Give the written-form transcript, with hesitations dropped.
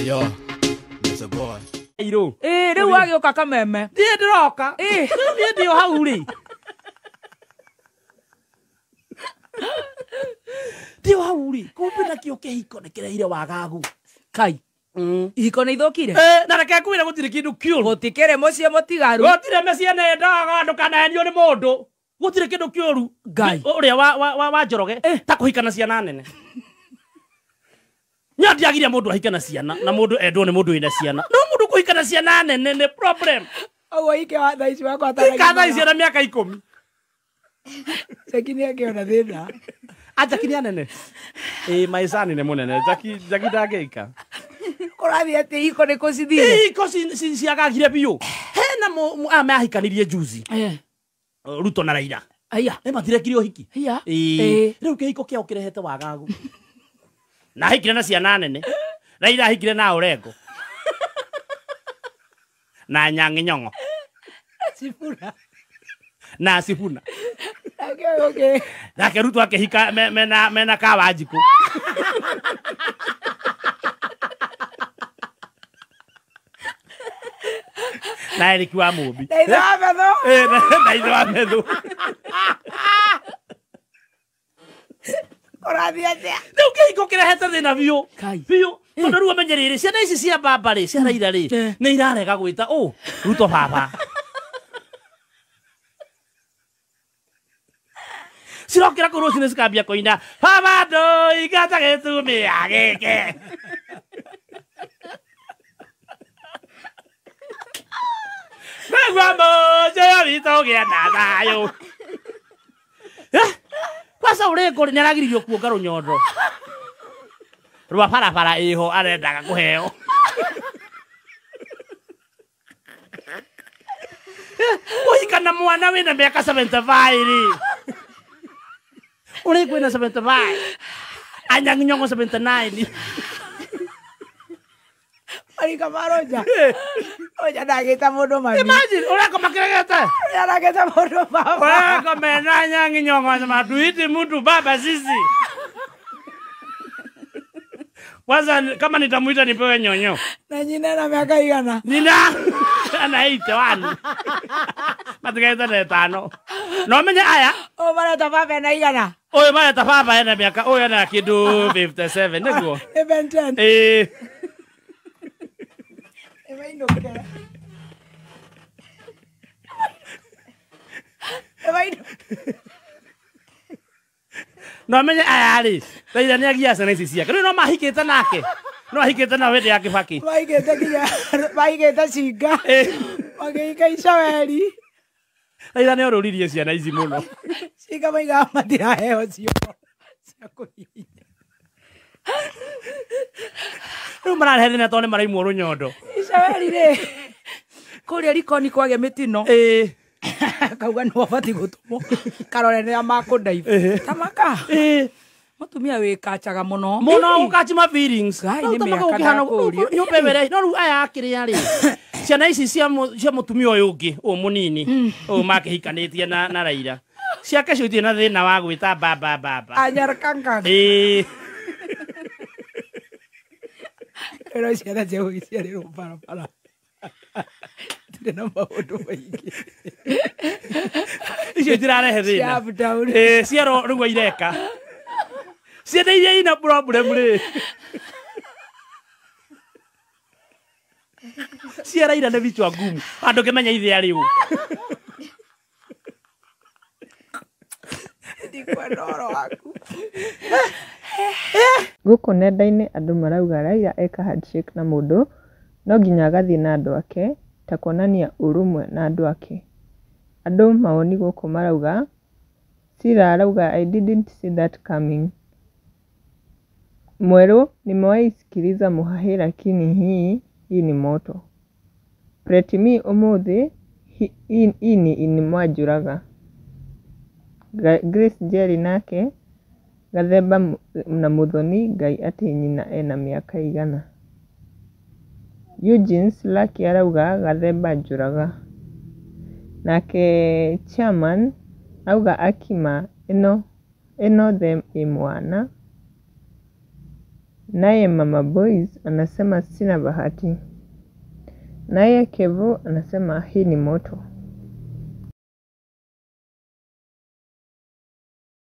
Yo, that's a boy. Iro. Riu agioka kameme. Ndie ndiroka. Ndie ndio hau ri. Ndio hau ri. Kumbe na kio kihiko nekireire wagagu. Kai. Ihiko nĩ ithũkire. Na reke kwĩra gũtirĩ kĩndũ kĩũru. Gũtikĩrĩ mũciĩ mũtigaru. Gũtirĩ mĩciĩ nĩndaga ndũkanahenio nĩ mũndũ. Gũtirĩ kĩndũ kĩũru. Ngai. Ũrĩa wa Njoroge ta kũhikana ciana nene. Nyandiagiria mũndũ ahikana ciana na mũndũ endwo nĩ mũndũ wĩna ciana. No mũndũ kũhikana ciana nene nĩ problem. Ogo ike wa thaici wakwa ta. Kana ciana mĩaka 10. Sekini yake ona thĩna. Ajakini anene. Maisani nĩ mũnene. Jaki ndangĩika. Kũrathi atĩ ihiko nĩ kũcithire. Ihiko ciagagire biũ. Hena mahikanirie juzi. Ruto na Raila. Aya. Nĩmathirekire ũhiki. Aya. Rĩu kĩhiko kĩao kĩrehete wagagu. Na hikire na ciana nene. Raila hikire na Orengo. Na Nyang'i Nyong'o. Sifuna. Na Sifuna. Okay. Nake Ruto akĩhika mena Kawanjiku. Na Eric wa Mũmbi. Ndaitho wa Methu. Ndaitho wa Methu. Kũrathi atĩa. Rĩu kĩhiko kĩrehete thĩna biũ. Kai. Biũ. Tondũ rĩu amenye rĩrĩ ciana ici cia mbamba rĩ cia Raila rĩ nĩ irarega gwĩta Ruto baba. Cirokĩra kũu rũcinĩ cikambia kũina baba ndũingata gĩtumia gĩkĩ. Nĩguo mũciĩ witũ ũgĩe na thayũ. Kwanza Orengo nĩaragiririo kuonga rũnyondo rwa barabara iho arendaga kũheo. Kũhikana mwana wĩna mĩaka 75 rĩ. Orengo wĩna 75. Anyang'i Nyong'o 79. Marika maroja. Oja ndagĩta mũndũ mami. Imagine Orengo makĩregete. Ndagĩta mũndũ baba. Orengo mena Anyang'i Nyong'o anasema tuiti mtu baba sisi. Kwanza kama nitamuita nipewe nyonyo. Na nyina na miaka igana. Nina ana 81. Matukaita na 5. No menye aya. Mareta baba na igana. Oye mareta baba ena miaka oye na kidu 57 niguo. Even 10. Evainokera. No menye aya ri. Raila nĩ agia ciana ici ciake. Rĩu no mahikĩte nake. No ahikĩte na wende ya Kibaki. Maigĩte cinga. Magĩika icaweri. Raila nĩ orũririe ciana ici mũno. Cinga maiga matiraheo cio. Cia kũhihinya. Rĩu mararehe thĩna tondũ nĩ maraimwo rũnyondo. Icaweri rĩ. Kũrĩa Likoni kwagĩa mĩtino. Kauga no bati gũtũmwo. Karore nĩ makũndaibu. Tamaka. Mũtumia wĩkachaga mũno. Mũno ũkachima feelings. Ngai nĩ mĩaka ndakũrio. Nyũmbere no rĩu aya akĩrĩa rĩ. Ciana ici cia mũtumia ũyũ ũngĩ mũnini. Ũyũ makĩhikanĩtie na Raila. Ciake cio itirĩ na thĩna wa gwĩta baba. Anyarkanga. Pero ciana cia gũgĩciarĩrwo barabara. Tũrĩ na maũndũ maingĩ. Icio itirarehe thĩna. Ciaro rĩu ireka. Ciana iria ina problem rĩ. Ciara ira nĩ vichwa ngumu. Andũ kĩmenya ithe arĩ ũ. Ndikwendoro waku. Gũkũ nenda-inĩ andũ marauga Raila eka handshake na mũndũ no nginya agathiĩ na andũ ake ta kuonania ũrũmwe na andũ ake. Andũ mawoni gũkũ marauga Sira arauga I didn't see that coming. Mweru nimewahi sikiliza Muhahe lakini hii ni moto. Pretimi umuthi hii ni inimwajuraga. Grace Njeri nake Gathemba na Muthoni Ngai ati nyina ena miaka igana. Eugene Slaki arauga Gathemba njuraga. Nake chairman auga Akima ino them imwana. Naye Mama Boys anasema sina bahati. Naye Kevo anasema hii ni moto.